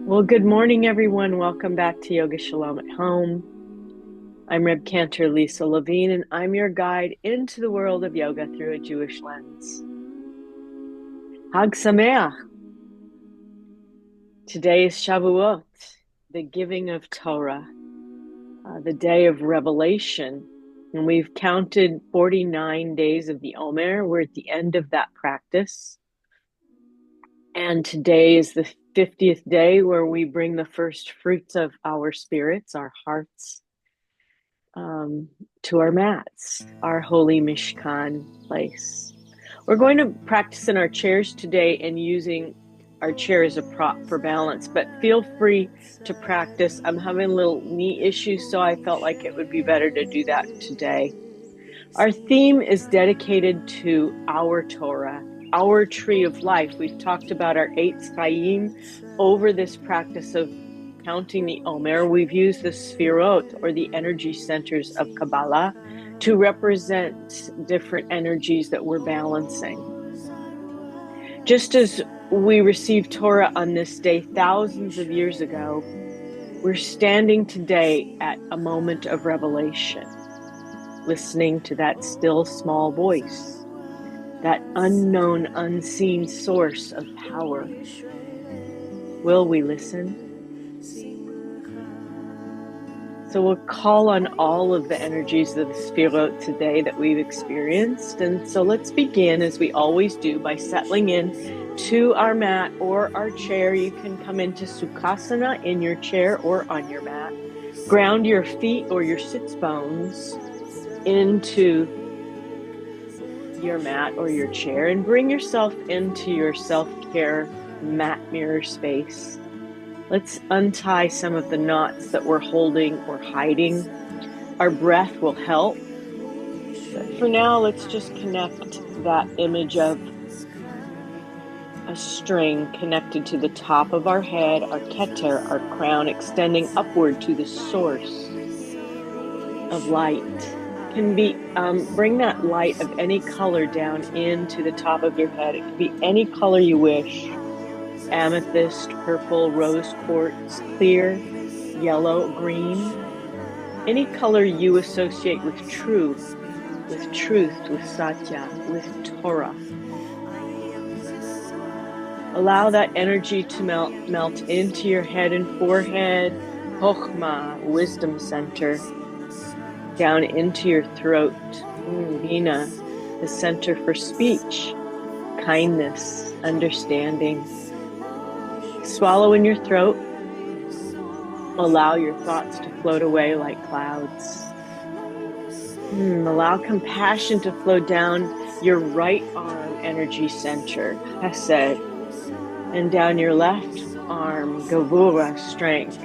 Well, good morning, everyone. Welcome back to Yoga Shalom at Home. I'm Reb Cantor Lisa Levine, and I'm your guide into the world of yoga through a Jewish lens. Hag Sameach. Today is Shavuot, the giving of Torah, the day of revelation. And we've counted 49 days of the Omer. We're at the end of that practice. And today is the 50th day where we bring the first fruits of our spirits, our hearts, to our mats, our holy Mishkan place. We're going to practice in our chairs today and using our chair as a prop for balance, but feel free to practice. I'm having a little knee issues, so I felt like it would be better to do that today. Our theme is dedicated to our Torah, our tree of life. We've talked about our 8 Chaim over this practice of counting the Omer. We've used the Sfirot, or the energy centers of Kabbalah, to represent different energies that we're balancing. Just as we received Torah on this day thousands of years ago, we're standing today at a moment of revelation, listening to that still small voice, that unknown, unseen source of power. Will we listen? So we'll call on all of the energies of the Sfirot today that we've experienced. And so let's begin, as we always do, by settling in to our mat or our chair. You can come into Sukhasana in your chair or on your mat. Ground your feet or your sits bones into your mat or your chair and bring yourself into your self-care mat mirror space. Let's untie some of the knots that we're holding or hiding. Our breath will help. But for now, let's just connect that image of a string connected to the top of our head, our keter, our crown, extending upward to the source of light. Can be bring that light of any color down into the top of your head. It can be any color you wish. Amethyst, purple, rose quartz, clear, yellow, green. Any color you associate with truth, with satya, with Torah. Allow that energy to melt into your head and forehead, Chokhmah, wisdom center, down into your throat, Bina, the center for speech, kindness, understanding. Swallow in your throat. Allow your thoughts to float away like clouds. Allow compassion to flow down your right arm energy center, Chesed, and down your left arm, Gavura, strength.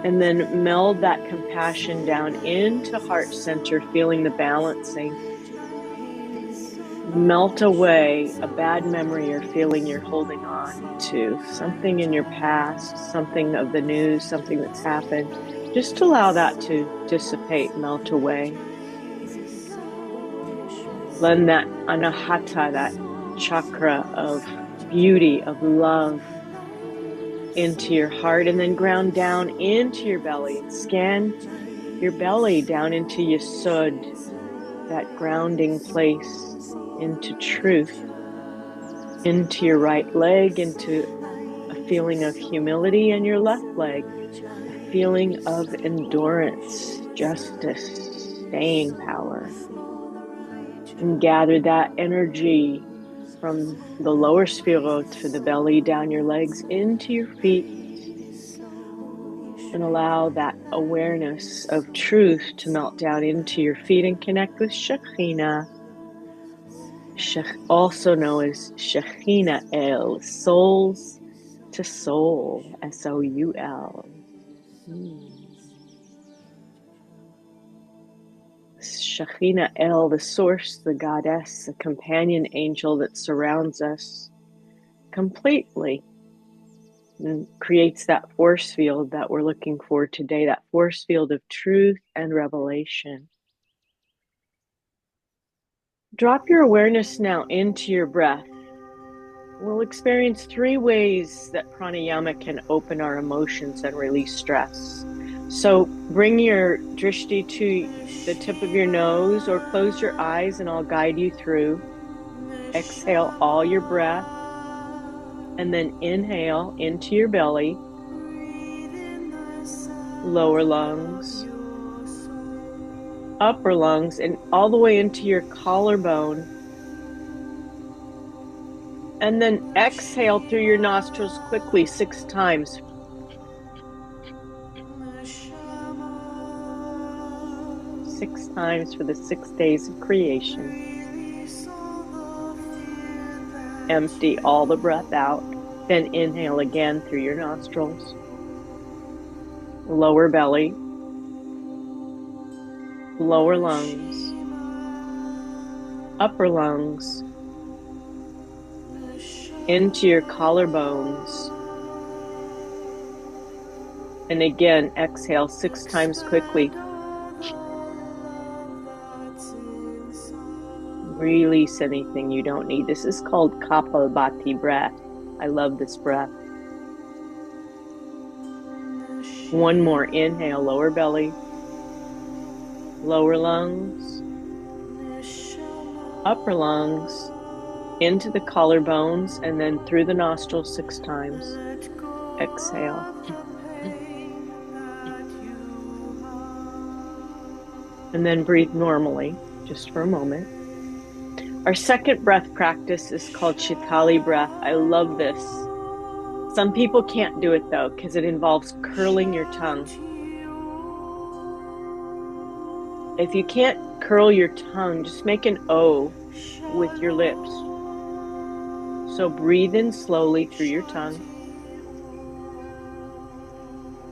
And then meld that compassion down into heart center, feeling the balancing. Melt away a bad memory or feeling you're holding on to, something in your past, something of the news, something that's happened. Just allow that to dissipate, melt away. Blend that anahata, that chakra of beauty, of love, into your heart, and then ground down into your belly. Scan your belly down into Yesod, that grounding place, into truth, into your right leg, into a feeling of humility, and your left leg, a feeling of endurance, justice, staying power. And gather that energy from the lower sfirot for the belly, down your legs, into your feet, and allow that awareness of truth to melt down into your feet and connect with Shekhinah, also known as Shekhinah El, souls to soul, S-O-U-L. Shekhinah El, the source, the goddess, the companion angel that surrounds us completely and creates that force field that we're looking for today, that force field of truth and revelation. Drop your awareness now into your breath. We'll experience 3 ways that pranayama can open our emotions and release stress. So bring your drishti to the tip of your nose or close your eyes and I'll guide you through. Exhale all your breath and then inhale into your belly, lower lungs, upper lungs, and all the way into your collarbone. And then exhale through your nostrils quickly 6 times. 6 times for the 6 days of creation. Empty all the breath out. Then inhale again through your nostrils. Lower belly. Lower lungs. Upper lungs. Into your collarbones. And again, exhale 6 times quickly. Release anything you don't need. This is called Kapalbhati breath. I love this breath. One more. Inhale, lower belly, lower lungs, upper lungs, into the collarbones, and then through the nostrils 6 times. Exhale. And then breathe normally, just for a moment. Our second breath practice is called Shitali breath. I love this. Some people can't do it though, because it involves curling your tongue. If you can't curl your tongue, just make an O with your lips. So breathe in slowly through your tongue.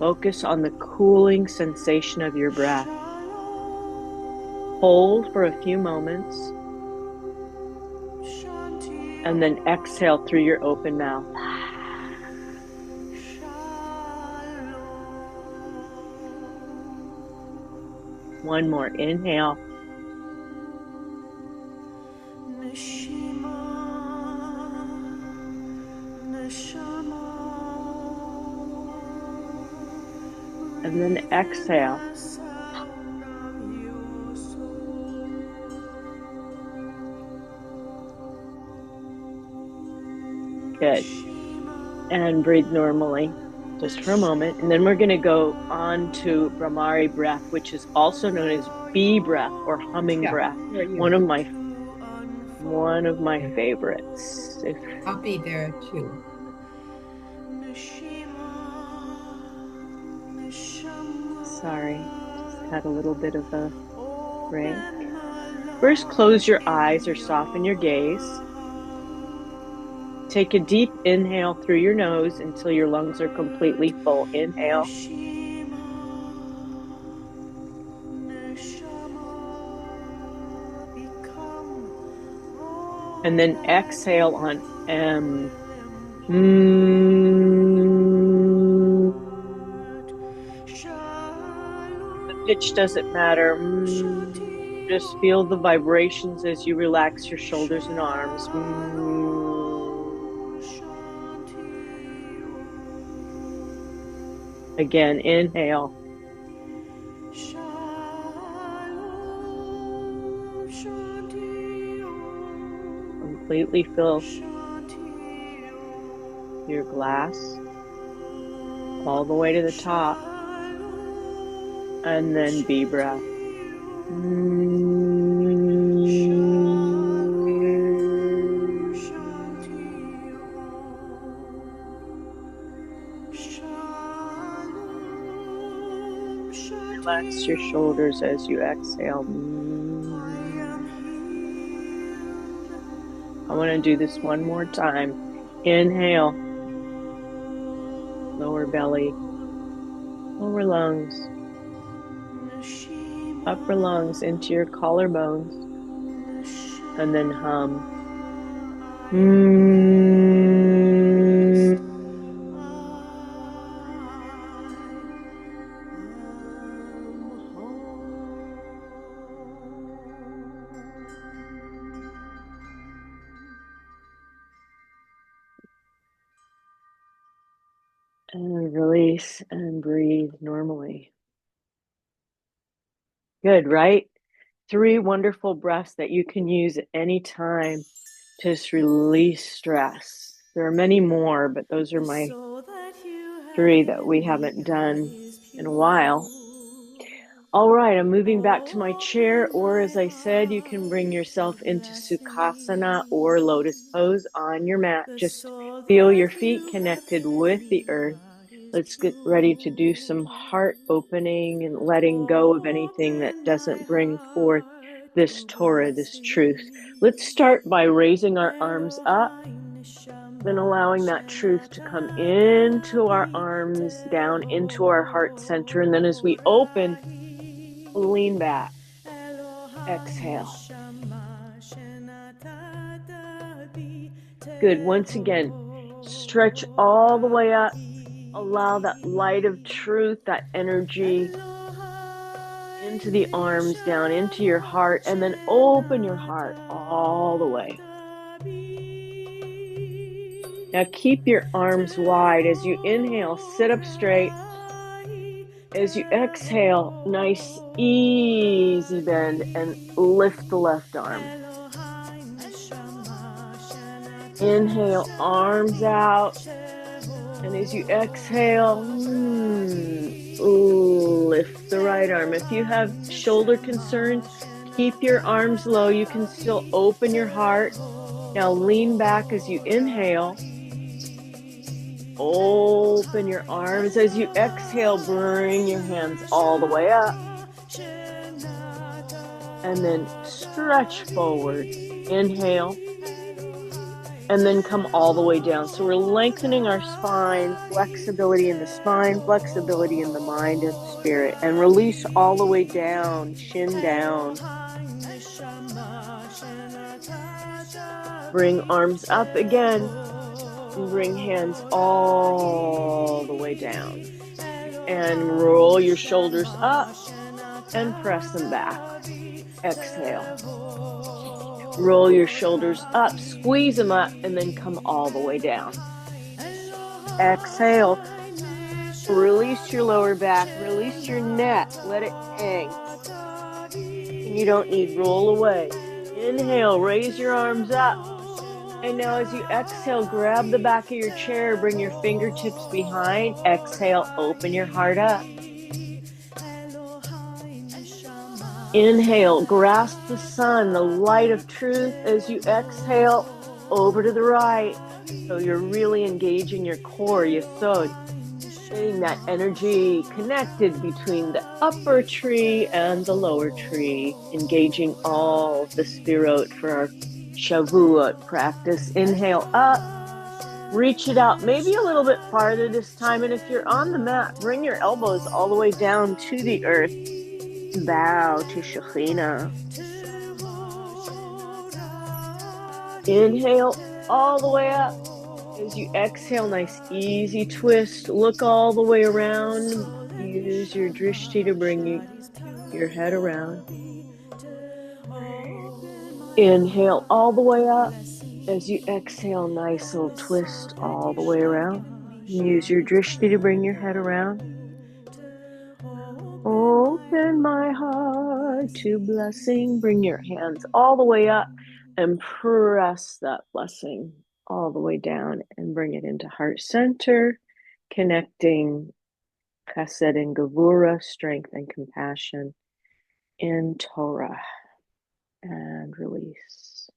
Focus on the cooling sensation of your breath. Hold for a few moments. And then exhale through your open mouth. One more. Inhale. And then exhale. Good. And breathe normally, just for a moment. And then we're going to go on to Brahmari breath, which is also known as bee breath or humming breath. One of my favorites. I'll be there too. Sorry, just had a little bit of a break. First, close your eyes or soften your gaze. Take a deep inhale through your nose until your lungs are completely full. Inhale. And then exhale on M. The pitch doesn't matter. Just feel the vibrations as you relax your shoulders and arms. Again, inhale. Completely fill your glass all the way to the top. And then bee breath. Relax your shoulders as you exhale. I want to do this one more time. Inhale. Lower belly. Lower lungs. Upper lungs into your collarbones. And then hum. And release and breathe normally. Good, right? 3 wonderful breaths that you can use at any time to just release stress. There are many more, but those are my 3 that we haven't done in a while. All right, I'm moving back to my chair, or as I said, you can bring yourself into Sukhasana or lotus pose on your mat. Just feel your feet connected with the earth. Let's get ready to do some heart opening and letting go of anything that doesn't bring forth this Torah, this truth. Let's start by raising our arms up and allowing that truth to come into our arms, down into our heart center. And then as we open, lean back. Exhale. Good. Once again, stretch all the way up. Allow that light of truth, that energy into the arms, down into your heart, and then open your heart all the way. Now keep your arms wide. As you inhale, sit up straight. As you exhale, nice, easy bend and lift the left arm. Inhale, arms out. And as you exhale, lift the right arm. If you have shoulder concerns, keep your arms low. You can still open your heart. Now lean back as you inhale. Open your arms. As you exhale, bring your hands all the way up. And then stretch forward. Inhale. And then come all the way down. So we're lengthening our spine, flexibility in the spine, flexibility in the mind and spirit. And release all the way down, shin down. Bring arms up again. And bring hands all the way down. And roll your shoulders up and press them back. Exhale. Roll your shoulders up, squeeze them up, and then come all the way down. Exhale. Release your lower back. Release your neck. Let it hang. And you don't need roll away. Inhale. Raise your arms up. And now as you exhale, grab the back of your chair. Bring your fingertips behind. Exhale. Open your heart up. Inhale, grasp the sun, the light of truth. As you exhale, over to the right. So you're really engaging your core, yesod. Getting that energy connected between the upper tree and the lower tree. Engaging all of the spirot for our Shavuot practice. Inhale up. Reach it out, maybe a little bit farther this time. And if you're on the mat, bring your elbows all the way down to the earth. Bow to Shekhinah. Inhale all the way up. As you exhale, nice easy twist. Look all the way around. Use your drishti to bring your head around. Inhale all the way up. As you exhale, nice little twist all the way around. Use your drishti to bring your head around. Open my heart to blessing. Bring your hands all the way up and press that blessing all the way down and bring it into heart center, connecting chesed and gevura, strength and compassion in Torah, and release.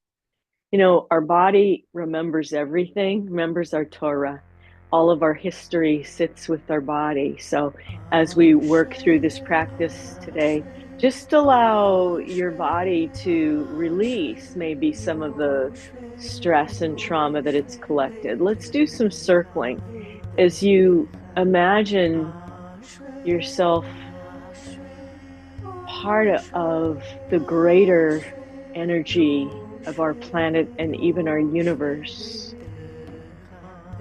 You know, our body remembers everything, remembers our Torah. All of our history sits with our body. So as we work through this practice today, just allow your body to release maybe some of the stress and trauma that it's collected. Let's do some circling as you imagine yourself part of the greater energy of our planet and even our universe.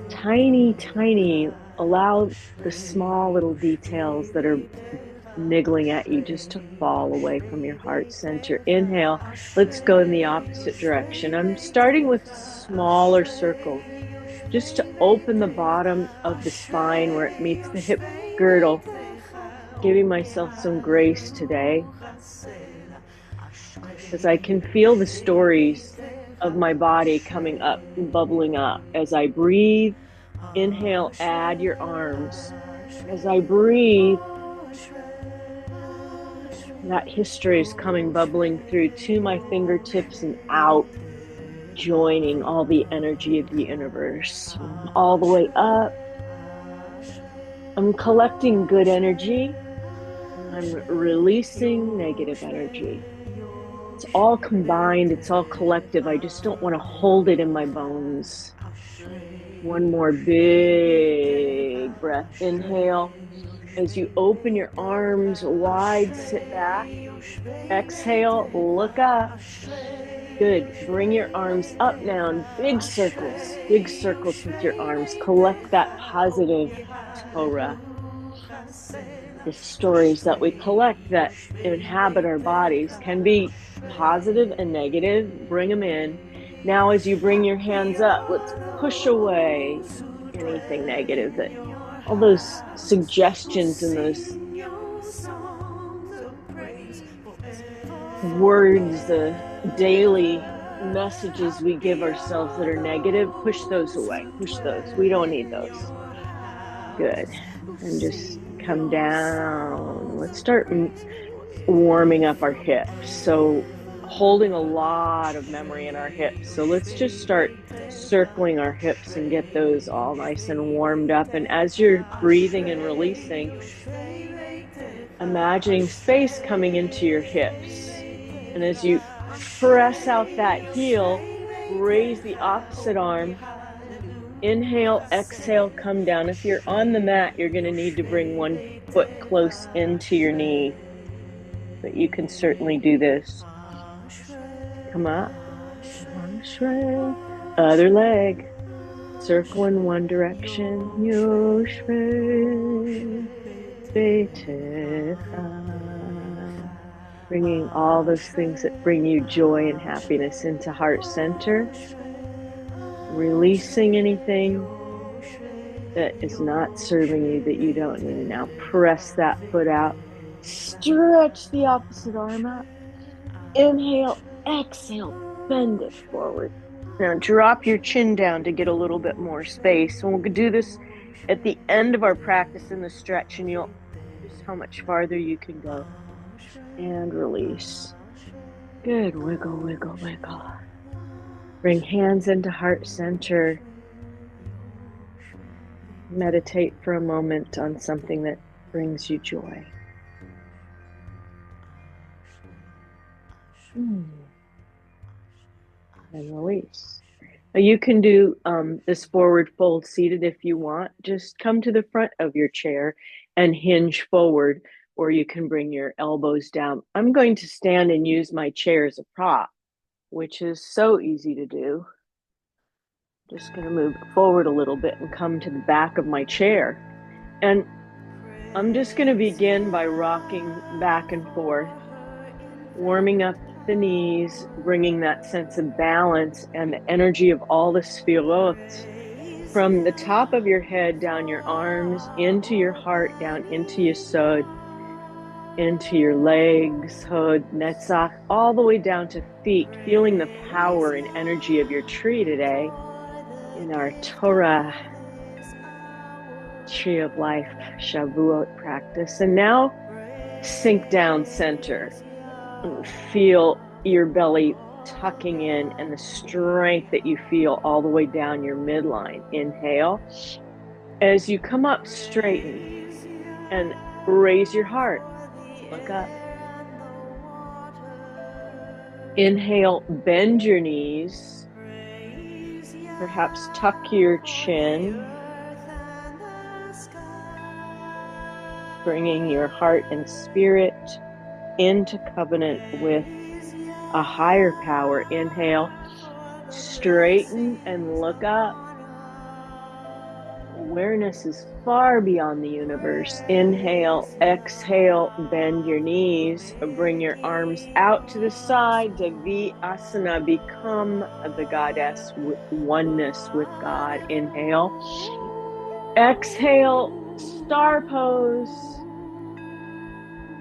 Tiny, tiny, allow the small little details that are niggling at you just to fall away from your heart center. Inhale. Let's go in the opposite direction. I'm starting with smaller circles. just to open the bottom of the spine where it meets the hip girdle, giving myself some grace today as I can feel the stories of my body coming up and bubbling up. As I breathe, inhale, add your arms. As I breathe, that history is coming bubbling through to my fingertips and out, joining all the energy of the universe. All the way up, I'm collecting good energy and I'm releasing negative energy. It's all combined, it's all collective. I just don't want to hold it in my bones. One more big breath. Inhale. As you open your arms wide, sit back. Exhale, look up. Good. Bring your arms up now in big circles with your arms. Collect that positive Torah, the stories that we collect that inhabit our bodies can be positive and negative. Bring them in. Now, as you bring your hands up, let's push away anything negative, that all those suggestions and those words, the daily messages we give ourselves that are negative, push those away. Push those. We don't need those. Good. And just come down. Let's start warming up our hips. So, holding a lot of memory in our hips. So, let's just start circling our hips and get those all nice and warmed up. And as you're breathing and releasing, imagining space coming into your hips. And as you press out that heel, raise the opposite arm. Inhale, exhale, come down. If you're on the mat, you're going to need to bring one foot close into your knee, but you can certainly do this. Come up. Other leg. Circle in one direction. Bringing all those things that bring you joy and happiness into heart center. Releasing anything that is not serving you, that you don't need. Now press that foot out. Stretch the opposite arm up. Inhale, exhale, bend it forward. Now drop your chin down to get a little bit more space. And we'll do this at the end of our practice in the stretch, and you'll just how much farther you can go. And release. Good. Wiggle, wiggle, wiggle. Bring hands into heart center. Meditate for a moment on something that brings you joy. And release. Now you can do this forward fold seated if you want. Just come to the front of your chair and hinge forward, or you can bring your elbows down. I'm going to stand and use my chair as a prop, which is so easy to do. Just going to move forward a little bit and come to the back of my chair. And I'm just going to begin by rocking back and forth, warming up the knees, bringing that sense of balance and the energy of all the swirl from the top of your head, down your arms, into your heart, down into your sod, into your legs, hod, netzach, all the way down to feet, feeling the power and energy of your tree today in our Torah tree of life, Shavuot practice. And now sink down center. Feel your belly tucking in and the strength that you feel all the way down your midline. Inhale. As you come up, straighten and raise your heart. Look up. Inhale, bend your knees. Perhaps tuck your chin. Bringing your heart and spirit into covenant with a higher power. Inhale, straighten and look up. Awareness is far beyond the universe. Inhale, exhale, bend your knees, bring your arms out to the side. Asana, become the goddess, oneness with God. Inhale. Exhale, star pose.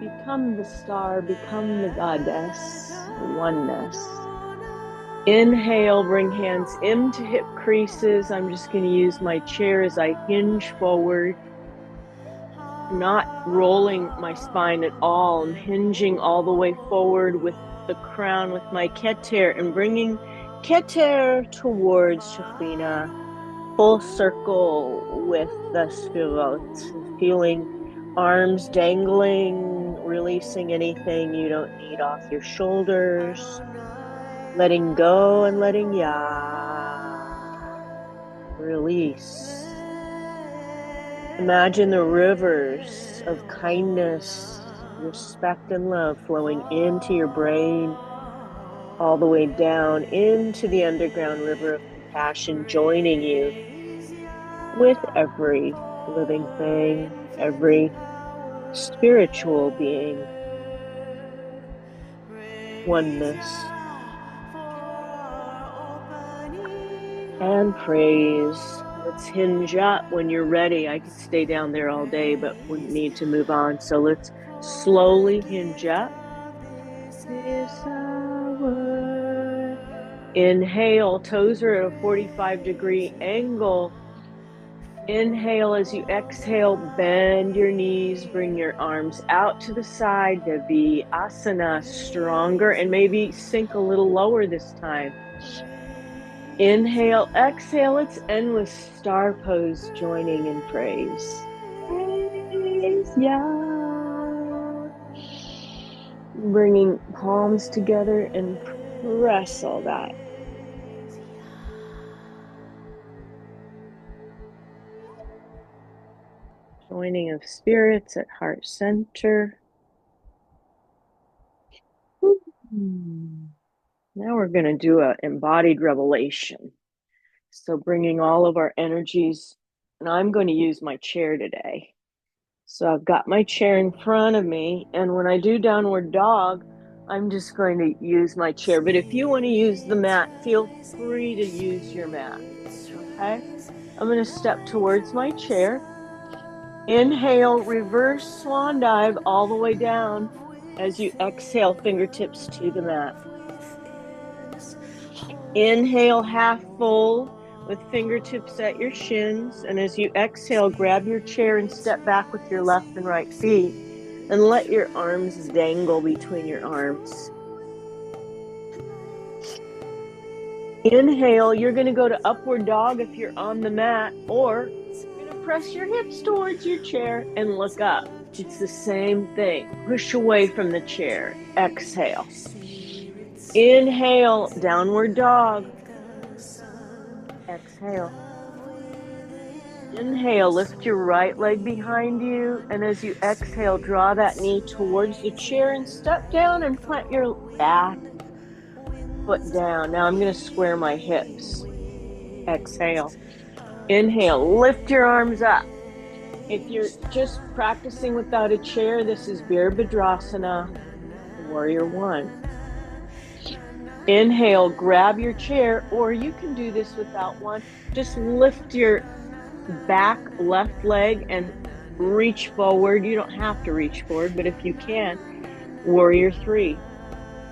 Become the star, become the goddess, oneness. Inhale, bring hands into hip creases. I'm just going to use my chair as I hinge forward, not rolling my spine at all. I'm hinging all the way forward with the crown, with my keter, and bringing keter towards Shekhinah. Full circle with the swirl, feeling arms dangling, releasing anything you don't need off your shoulders, letting go and letting release. Imagine the rivers of kindness, respect, and love flowing into your brain, all the way down into the underground river of compassion, joining you with every living thing, every spiritual being. Oneness and praise. Let's hinge up when you're ready. I could stay down there all day, but we need to move on. So let's slowly hinge up this hour. Inhale, toes are at a 45-degree angle. Inhale as you exhale, bend your knees, bring your arms out to the side, asana, stronger, and maybe sink a little lower this time. Inhale, exhale, let's end with star pose, joining in praise. Praise Yah. Bringing palms together and press all that. Joining of spirits at heart center. Now we're going to do an embodied revelation. So bringing all of our energies, and I'm going to use my chair today. So I've got my chair in front of me, and when I do downward dog, I'm just going to use my chair. But if you want to use the mat, feel free to use your mat. Okay? I'm going to step towards my chair. Inhale, reverse swan dive all the way down as you exhale, fingertips to the mat. Inhale, half fold with fingertips at your shins. And as you exhale, grab your chair and step back with your left and right feet. And let your arms dangle between your arms. Inhale, you're going to go to upward dog if you're on the mat, or you're going to press your hips towards your chair and look up. It's the same thing. Push away from the chair. Exhale. Inhale, downward dog. Exhale. Inhale, lift your right leg behind you. And as you exhale, draw that knee towards the chair and step down and plant your back foot down. Now I'm going to square my hips. Exhale. Inhale, lift your arms up. If you're just practicing without a chair, this is Virabhadrasana, Warrior One. Inhale, grab your chair, or you can do this without one. Just lift your back left leg and reach forward. You don't have to reach forward, but if you can, Warrior Three.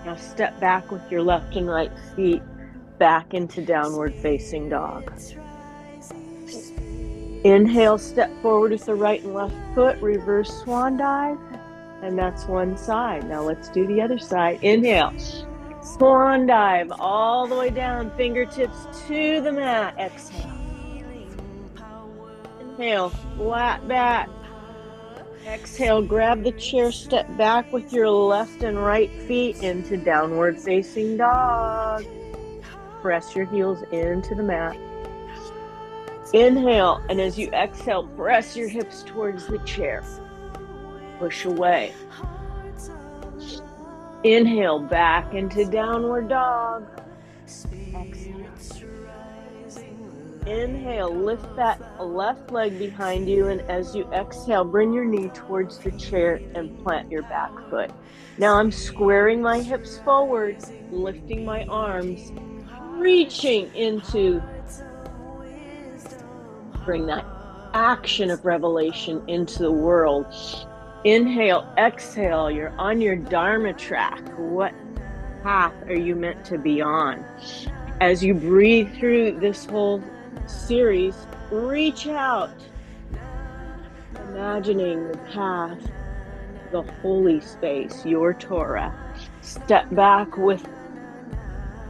Now step back with your left and right feet back into downward facing dog. Inhale, step forward with the right and left foot, reverse swan dive, and that's one side. Now let's do the other side. Inhale, swan dive all the way down, fingertips to the mat. Exhale. Inhale, flat back. Exhale, grab the chair, step back with your left and right feet into downward facing dog. Press your heels into the mat. Inhale, and as you exhale, press your hips towards the chair. Push away. Inhale, back into downward dog. Exhale. Inhale, lift that left leg behind you, and as you exhale, bring your knee towards the chair and plant your back foot. Now I'm squaring my hips forward, lifting my arms, reaching into, bring that action of revelation into the world. Inhale, exhale, you're on your Dharma track. What path are you meant to be on? As you breathe through this whole series, reach out, imagining the path, the holy space, your Torah. Step back with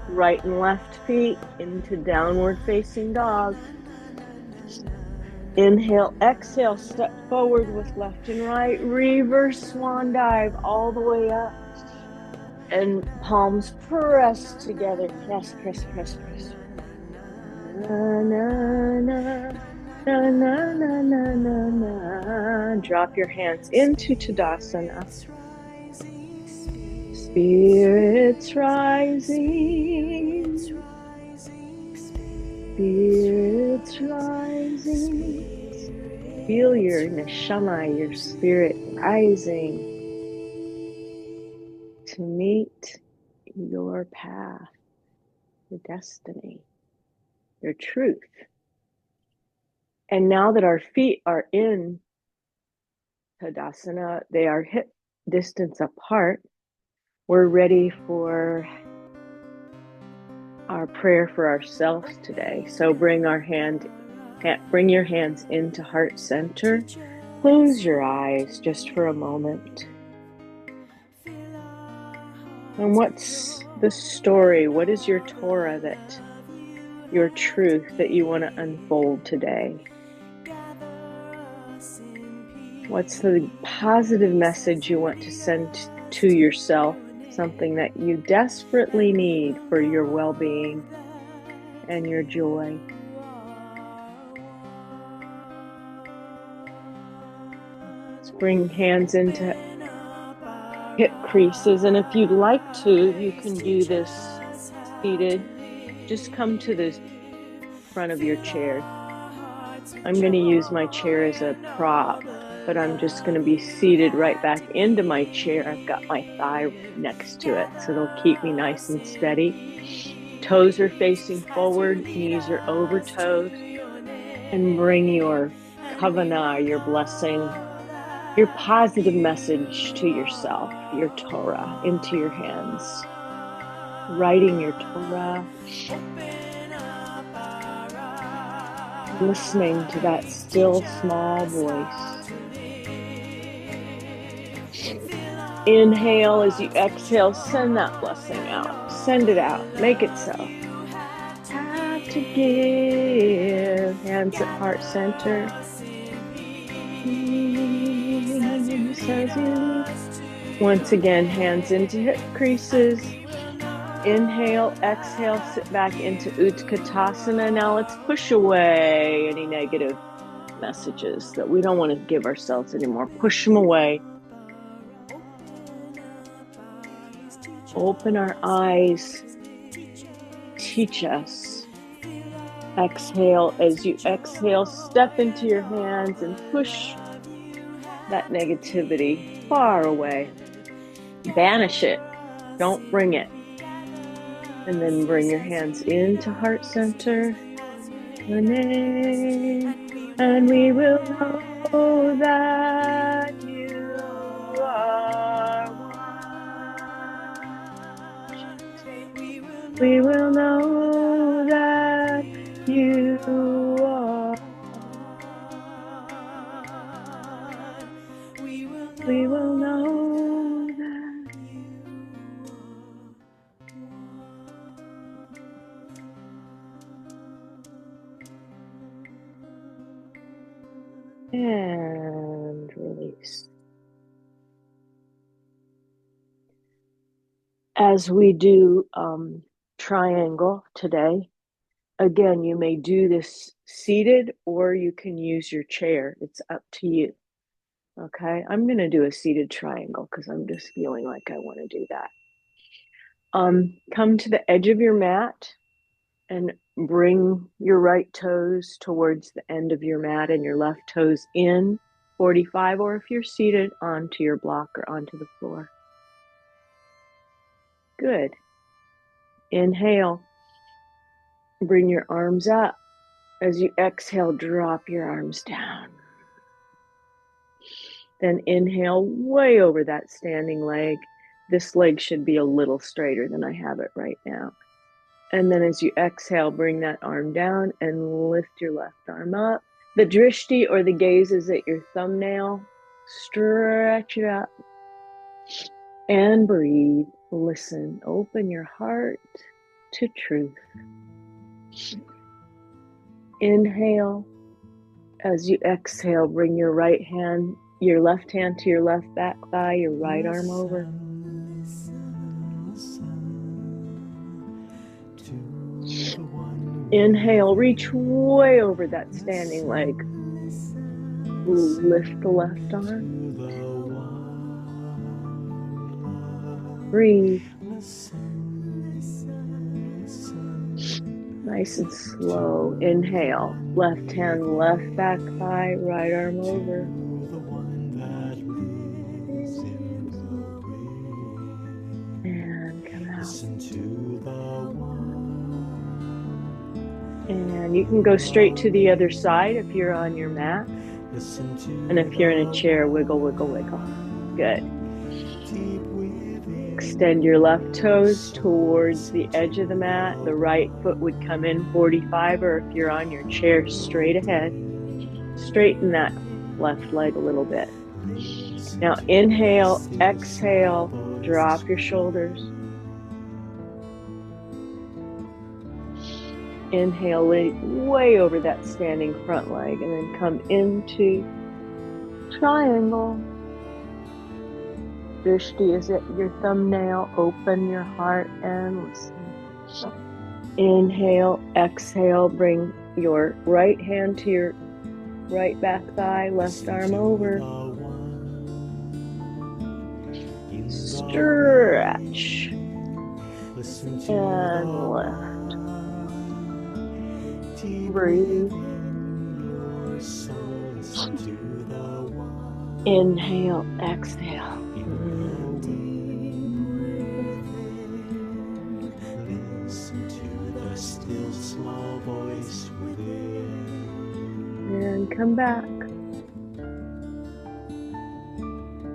right and left feet into downward facing dog. Inhale, exhale, step forward with left and right, reverse swan dive all the way up. And palms press together. Press, press, press, press. Na, na, na, na, na, na, na, na, na. Drop your hands into Tadasana. Spirits rising. Spirits rising. Feel your neshama, your spirit rising to meet your path, your destiny, your truth. And now that our feet are in Tadasana, they are hip distance apart, we're ready for our prayer for ourselves today. So bring your hands into heart center. Close your eyes just for a moment. And what's the story? What is your Torah, your truth that you want to unfold today? What's the positive message you want to send to yourself? Something that you desperately need for your well-being and your joy. Let's bring hands into hip creases. And if you'd like to, you can do this seated. Just come to the front of your chair. I'm going to use my chair as a prop, but I'm just going to be seated right back into my chair. I've got my thigh next to it, so it'll keep me nice and steady. Toes are facing forward, knees are over toes, and bring your kavanah, your blessing, your positive message to yourself, your Torah, into your hands. Writing your Torah, listening to that still small voice. Inhale as you exhale, send that blessing out. Send it out. Make it so. Have to give. Hands at heart center. Once again, hands into hip creases. Inhale, exhale, sit back into Utkatasana. Now let's push away any negative messages that we don't want to give ourselves anymore. Push them away. Open our eyes. Teach us. Exhale. As you exhale, step into your hands and push that negativity far away. Banish it. Don't bring it. And then bring your hands into heart center. And we will know that you are one. We will know that you are. We will know that. And release. As we do triangle today, again, you may do this seated or you can use your chair. It's up to you. Okay, I'm going to do a seated triangle because I'm just feeling like I want to do that. Come to the edge of your mat And bring your right toes towards the end of your mat and your left toes in 45, or if you're seated, onto your block or onto the floor. Good. Inhale. Bring your arms up. As you exhale, drop your arms down. Then inhale way over that standing leg. This leg should be a little straighter than I have it right now. And then as you exhale, bring that arm down and lift your left arm up. The drishti, or the gaze, is at your thumbnail. Stretch it up. And breathe. Listen. Open your heart to truth. Inhale. As you exhale, bring your left hand to your left back thigh, your right arm over. Inhale, reach way over that standing leg. Lift the left arm. Breathe. Nice and slow. Inhale, left hand, left back thigh, right arm over. And come out. And you can go straight to the other side if you're on your mat. And if you're in a chair, wiggle, wiggle, wiggle. Good. Extend your left toes towards the edge of the mat. The right foot would come in 45, or if you're on your chair, straight ahead. Straighten that left leg a little bit. Now inhale, exhale, drop your shoulders. Inhale way over that standing front leg, and then come into triangle. Drishti is at your thumbnail. Open your heart and listen. Inhale, exhale, bring your right hand to your right back thigh, left arm over. Stretch and lift. Breathe. Inhale, exhale. And come back.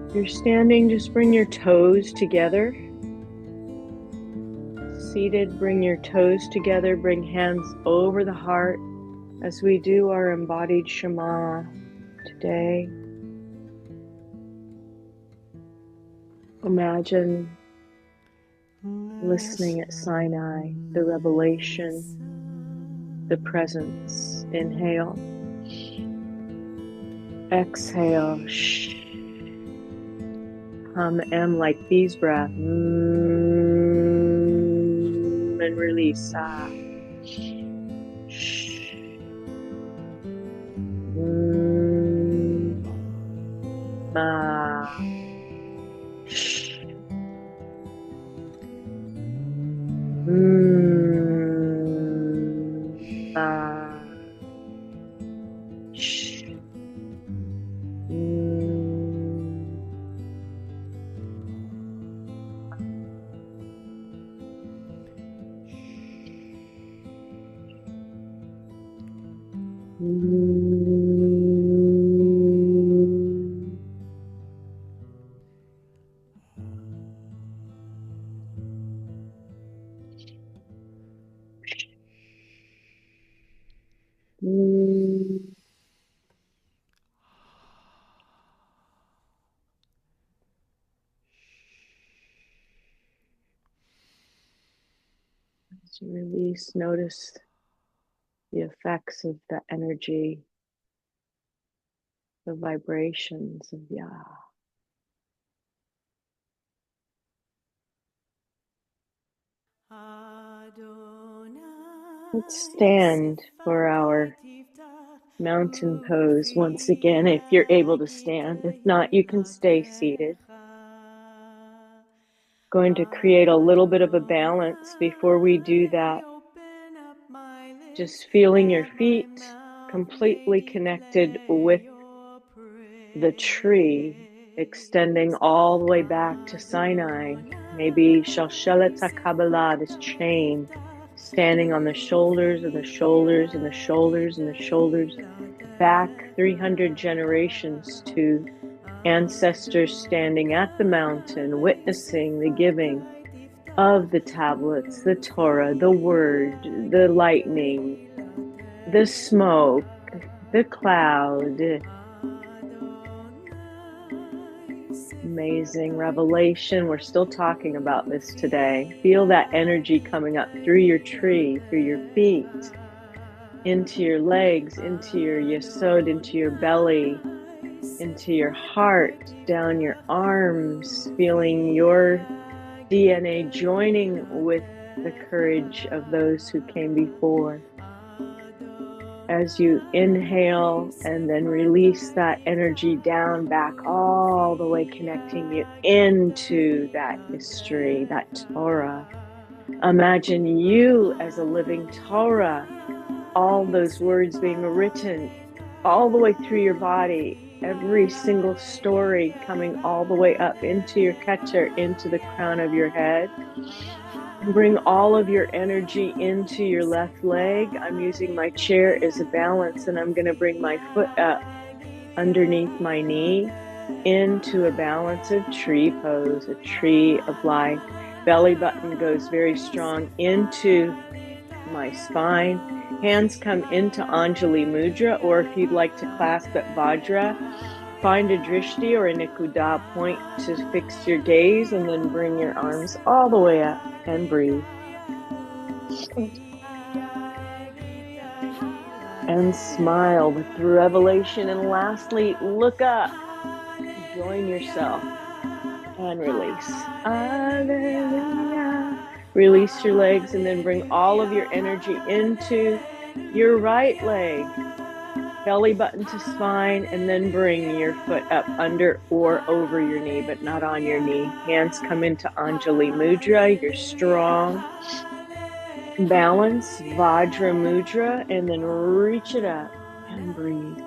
If you're standing, just bring your toes together. Seated, bring your toes together. Bring hands over the heart as we do our embodied Shema today. Imagine listening at Sinai, the revelation, the presence. Inhale. Exhale. Shh. Hum M like bees breath. And release. Sigh. Shh. Ma. Shh. Ma. Shh. As you release, notice the effects of the energy, the vibrations of Yah. Let's stand for our mountain pose once again, if you're able to stand. If not, you can stay seated. Going to create a little bit of a balance before we do that. Just feeling your feet completely connected with the tree, extending all the way back to Sinai. Maybe Shalshelet HaKabbalah, this chain, standing on the shoulders and the shoulders and the shoulders and the shoulders, back 300 generations to ancestors standing at the mountain, witnessing the giving of the tablets, the Torah, the word, the lightning, the smoke, the cloud. Amazing revelation. We're still talking about this today. Feel that energy coming up through your tree, through your feet, into your legs, into your yesod, into your belly, into your heart, down your arms, feeling your DNA joining with the courage of those who came before. As you inhale and then release that energy down, back, all the way connecting you into that history, that Torah. Imagine you as a living Torah, all those words being written all the way through your body, every single story coming all the way up into your ketcher, into the crown of your head. And bring all of your energy into your left leg. I'm using my chair as a balance, and I'm going to bring my foot up underneath my knee into a balance of tree pose, a tree of life. Belly button goes very strong into my spine. Hands come into Anjali Mudra, or if you'd like to clasp at Vajra, find a drishti or a nikuda point to fix your gaze, and then bring your arms all the way up and breathe. And smile with revelation. And lastly, look up. Join yourself and release. Alleluia. Release your legs and then bring all of your energy into your right leg. Belly button to spine, and then bring your foot up under or over your knee, but not on your knee. Hands come into Anjali Mudra. You're strong. Balance, Vajra Mudra, and then reach it up and breathe.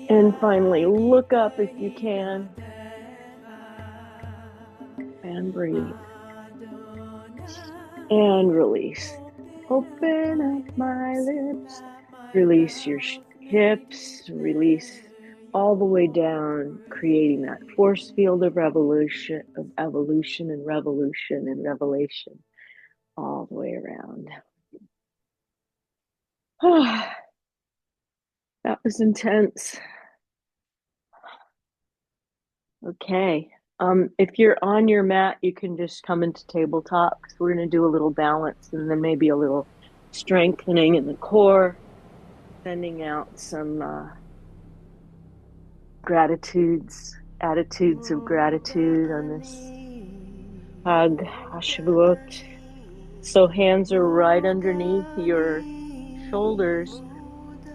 And finally, look up if you can. And breathe. And release. Open up my lips. Release your hips. Release all the way down, creating that force field of revolution, of evolution and revolution and revelation all the way around. That was intense. Okay. If you're on your mat, you can just come into tabletop, because we're going to do a little balance and then maybe a little strengthening in the core, sending out some attitudes of gratitude on this Hag Shavuot. So hands are right underneath your shoulders.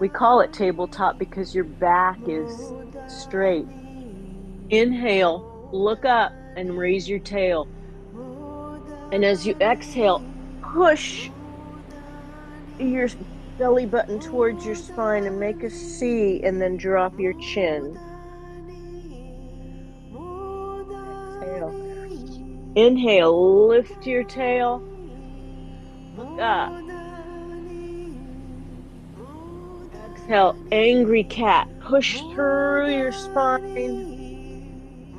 We call it tabletop because your back is straight. Inhale, look up and raise your tail. And as you exhale, push your belly button towards your spine and make a C, and then drop your chin. Exhale. Inhale, lift your tail. Look up. Exhale, angry cat. Push through your spine.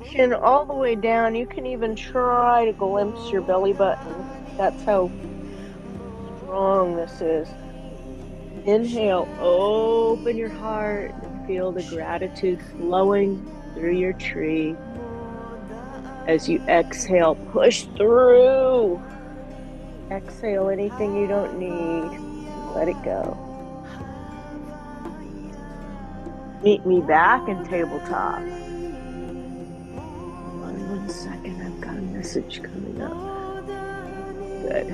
Chin all the way down. You can even try to glimpse your belly button. That's how strong this is. Inhale, open your heart and feel the gratitude flowing through your tree. As you exhale, push through. Exhale anything you don't need. Let it go. Meet me back in tabletop. One second, I've got a message coming up. Good.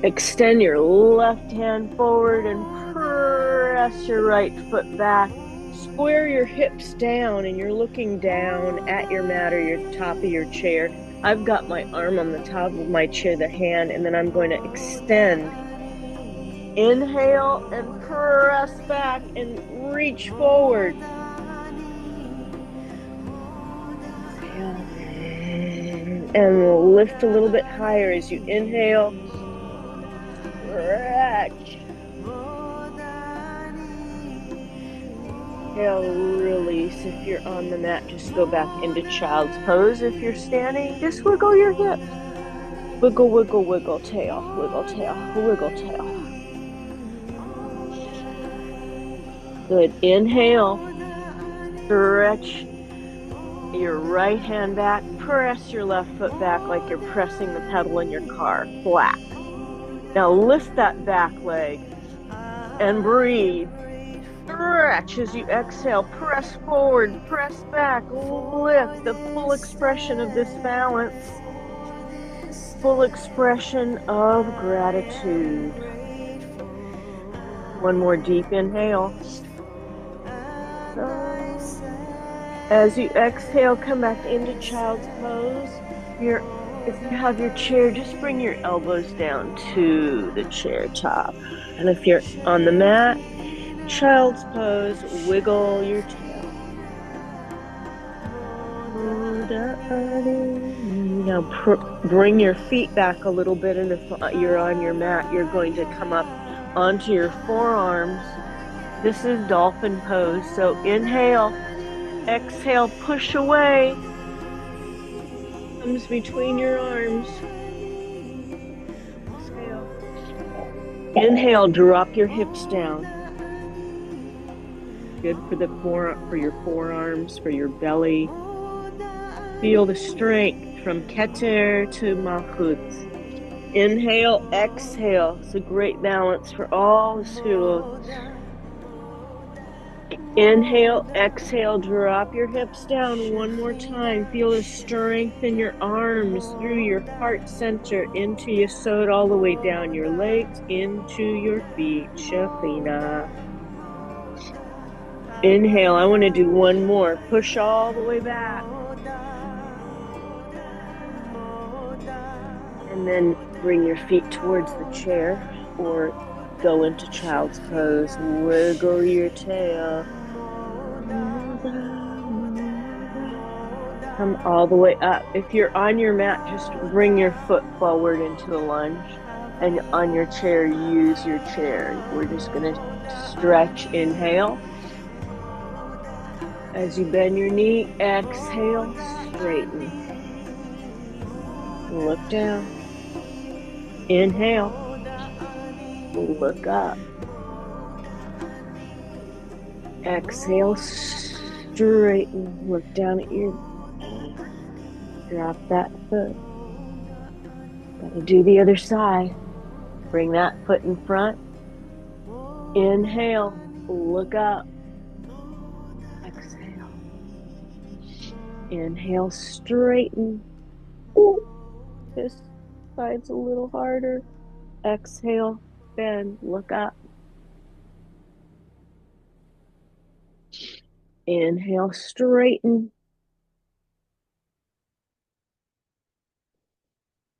Extend your left hand forward and press your right foot back. Square your hips down, and you're looking down at your mat or your top of your chair. I've got my arm on the top of my chair, the hand, and then I'm going to extend. Inhale and press back and reach forward. Exhale and lift a little bit higher as you inhale. Stretch. Exhale, release. If you're on the mat, just go back into child's pose. If you're standing, just wiggle your hips. Wiggle, wiggle, wiggle, tail, wiggle, tail, wiggle, tail. Good. Inhale. Stretch your right hand back. Press your left foot back like you're pressing the pedal in your car. Flat. Now lift that back leg and breathe. Stretch as you exhale. Press forward, press back, lift the full expression of this balance. Full expression of gratitude. One more deep inhale. As you exhale, come back into child's pose. If you have your chair, just bring your elbows down to the chair top. And if you're on the mat, child's pose, wiggle your tail. Now bring your feet back a little bit, and if you're on your mat, you're going to come up onto your forearms. This is dolphin pose. So inhale, exhale, push away. Comes between your arms. Exhale. Inhale, drop your hips down. Good for your forearms, for your belly. Feel the strength from Keter to Malchut. Inhale, exhale. It's a great balance for all the swirl. Inhale, exhale, drop your hips down one more time. Feel the strength in your arms through your heart center into your Yesod, all the way down your legs into your feet. Shekhinah. Inhale, I want to do one more. Push all the way back. And then bring your feet towards the chair or go into child's pose. Wiggle your tail. Come all the way up. If you're on your mat, just bring your foot forward into the lunge. And on your chair, use your chair. We're just going to stretch. Inhale. As you bend your knee, exhale, straighten. Look down. Inhale. Look up. Exhale, straighten. Look down at your knee. Drop that foot. Gotta do the other side. Bring that foot in front. Inhale, look up. Exhale. Inhale, straighten. Ooh, this side's a little harder. Exhale, bend, look up. Inhale, straighten.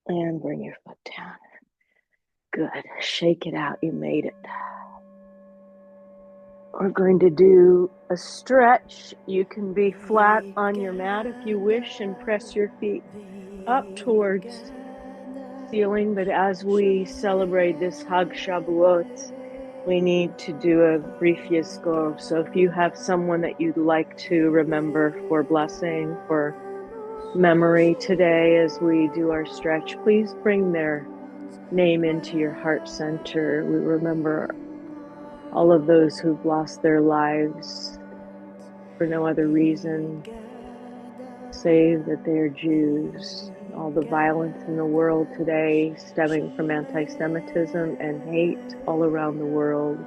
And bring your foot down. Good. Shake it out. You made it. We're going to do a stretch. You can be flat on your mat if you wish and press your feet up towards ceiling. But as we celebrate this Hag Shavuot, we need to do a brief yizkor. So if you have someone that you'd like to remember for blessing, for memory today as we do our stretch, please bring their name into your heart center. We remember all of those who've lost their lives for no other reason save that they're Jews. All the violence in the world today stemming from anti-Semitism and hate all around the world.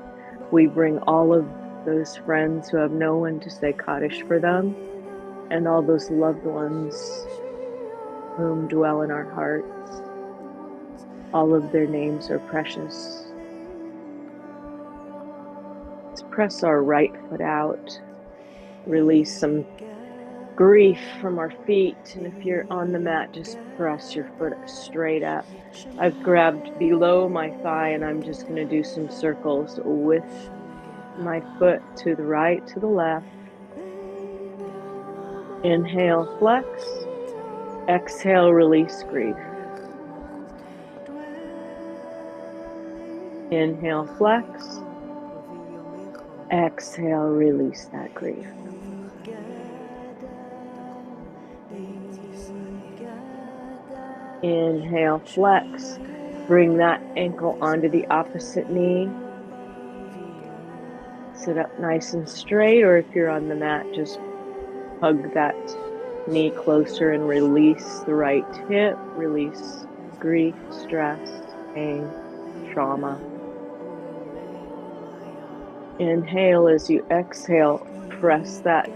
We bring all of those friends who have no one to say Kaddish for them, and all those loved ones whom dwell in our hearts. All of their names are precious. Let's press our right foot out, release some grief from our feet. And if you're on the mat, just press your foot straight up. I've grabbed below my thigh and I'm just going to do some circles with my foot to the right, to the left. Inhale, flex. Exhale, release grief. Inhale, flex. Exhale, release that grief. Inhale, flex. Bring that ankle onto the opposite knee. Sit up nice and straight, or if you're on the mat, just hug that knee closer and release the right hip. Release grief, stress, pain, trauma. Inhale as you exhale, press that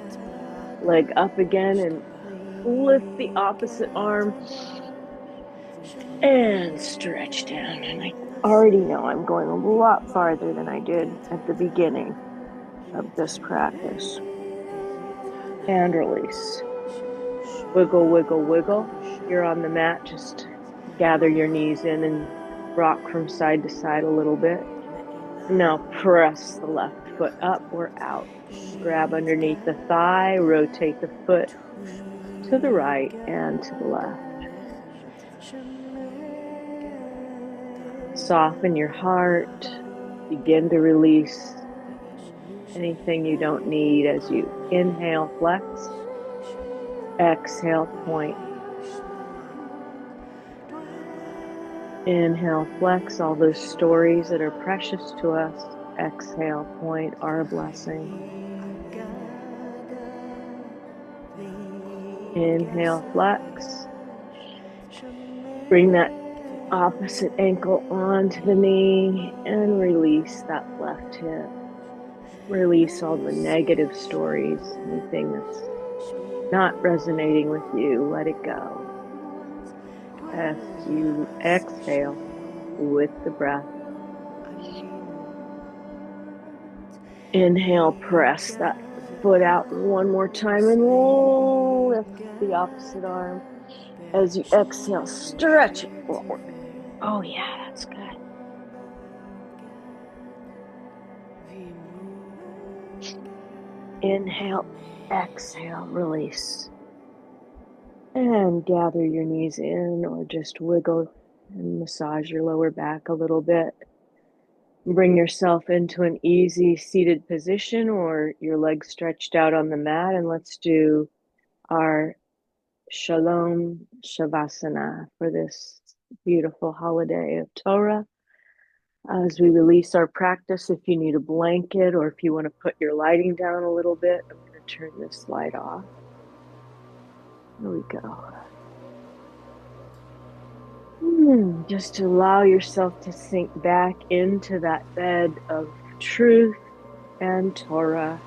leg up again and lift the opposite arm and stretch down. And I already know I'm going a lot farther than I did at the beginning of this practice. And release. Wiggle, wiggle, wiggle. If you're on the mat, just gather your knees in and rock from side to side a little bit. Now press the left foot up or out. Grab underneath the thigh, rotate the foot to the right and to the left. Soften your heart. Begin to release anything you don't need as you inhale, flex. Exhale, point. Inhale, flex, all those stories that are precious to us. Exhale, point, are a blessing. Inhale, flex. Bring that opposite ankle onto the knee and release that left hip. Release all the negative stories, anything that's not resonating with you, let it go. As you exhale with the breath. Inhale, press that foot out one more time and lift the opposite arm. As you exhale, stretch it forward. Oh yeah, that's good. Inhale, exhale, release. And gather your knees in or just wiggle and massage your lower back a little bit. Bring yourself into an easy seated position or your legs stretched out on the mat, and let's do our Shalom Shavasana for this beautiful holiday of Torah. As we release our practice, if you need a blanket or if you want to put your lighting down a little bit, I'm going to turn this light off. Here we go. Just allow yourself to sink back into that bed of truth and Torah.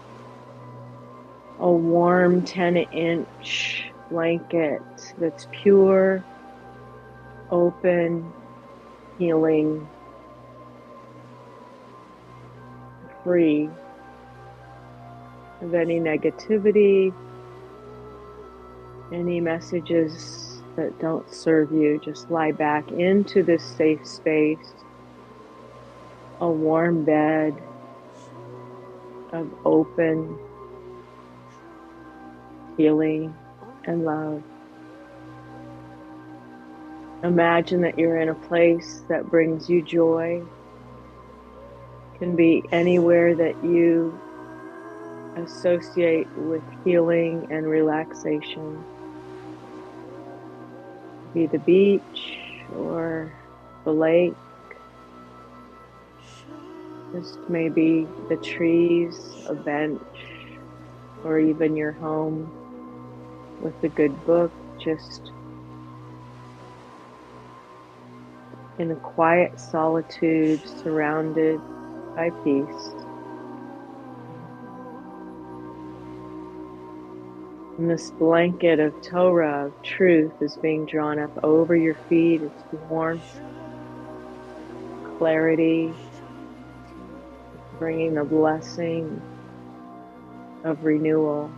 A warm 10-inch blanket that's pure, open, healing, free of any negativity, any messages that don't serve you. Just lie back into this safe space, a warm bed of open healing and love. Imagine that you're in a place that brings you joy. It can be anywhere that you associate with healing and relaxation. Be the beach or the lake, just maybe the trees, a bench, or even your home with a good book, just in a quiet solitude, surrounded by peace. And this blanket of Torah, of truth, is being drawn up over your feet. It's warmth, clarity, bringing the blessing of renewal,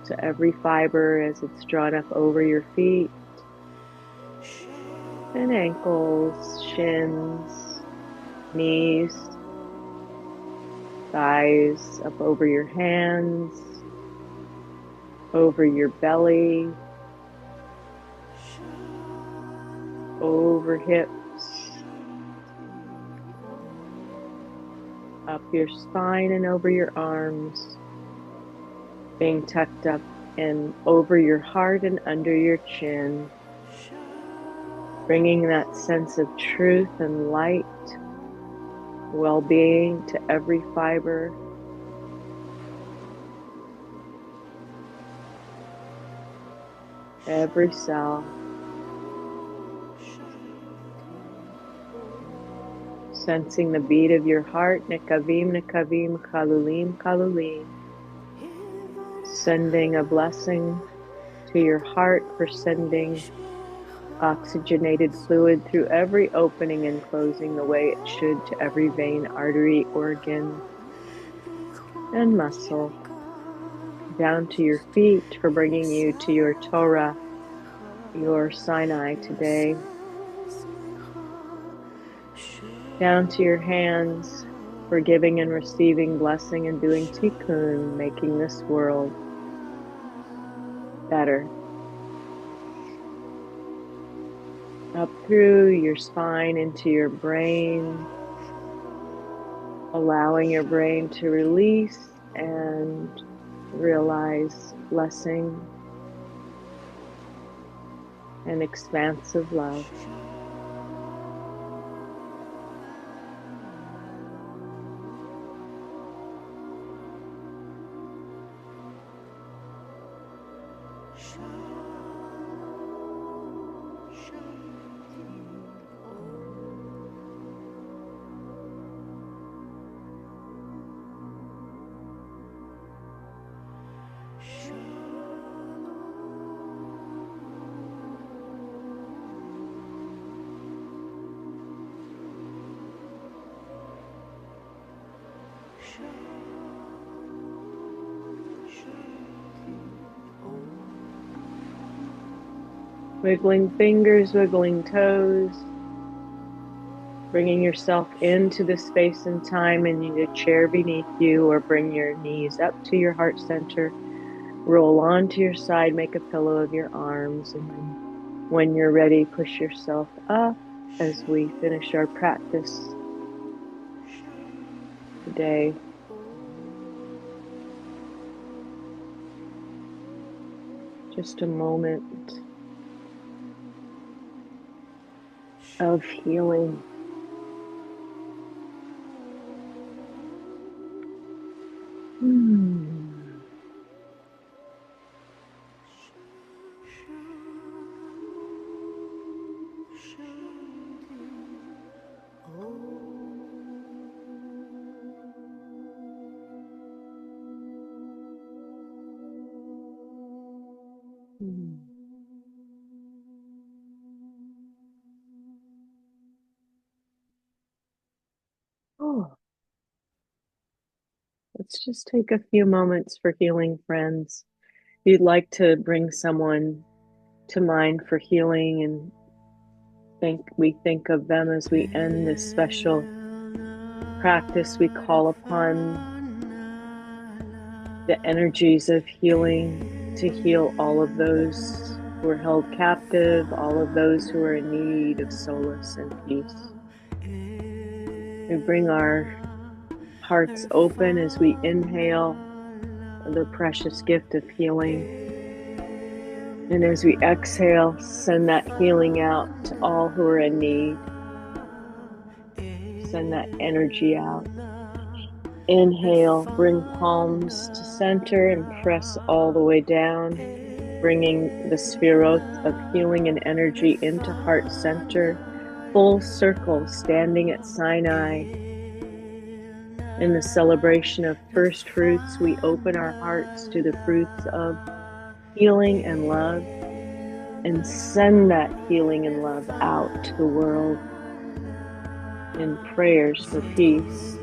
to every fiber as it's drawn up over your feet and ankles, shins, knees, thighs, up over your hands, over your belly, over hips, up your spine and over your arms, being tucked up and over your heart and under your chin, bringing that sense of truth and light, well-being to every fiber. Every cell. Sensing the beat of your heart, nekavim, nekavim, chalulim, chalulim. Sending a blessing to your heart for sending oxygenated fluid through every opening and closing the way it should to every vein, artery, organ, and muscle. Down to your feet for bringing you to your Torah, your Sinai today. Down to your hands for giving and receiving blessing and doing tikkun, making this world better. Up through your spine into your brain, allowing your brain to release and realize blessing and expansive love. Wiggling fingers, wiggling toes, bringing yourself into the space and time in your chair beneath you, or bring your knees up to your heart center. Roll onto your side, make a pillow of your arms, and then when you're ready, push yourself up as we finish our practice today. Just a moment of healing. Oh, let's just take a few moments for healing friends. If you'd like to bring someone to mind for healing, and we think of them as we end this special practice, we call upon the energies of healing to heal all of those who are held captive, all of those who are in need of solace and peace. We bring our hearts open as we inhale the precious gift of healing. And as we exhale, send that healing out to all who are in need. Send that energy out. Inhale, bring palms to center and press all the way down, bringing the swirl of healing and energy into heart center, full circle, standing at Sinai. In the celebration of first fruits, we open our hearts to the fruits of healing and love, and send that healing and love out to the world in prayers for peace.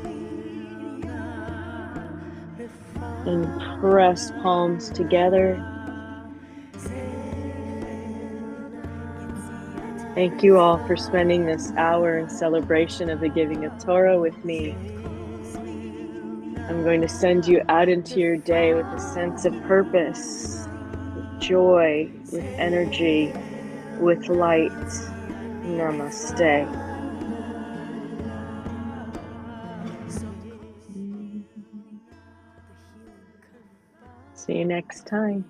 And press palms together. Thank you all for spending this hour in celebration of the giving of Torah with me. I'm going to send you out into your day with a sense of purpose, with joy, with energy, with light. Namaste. See you next time.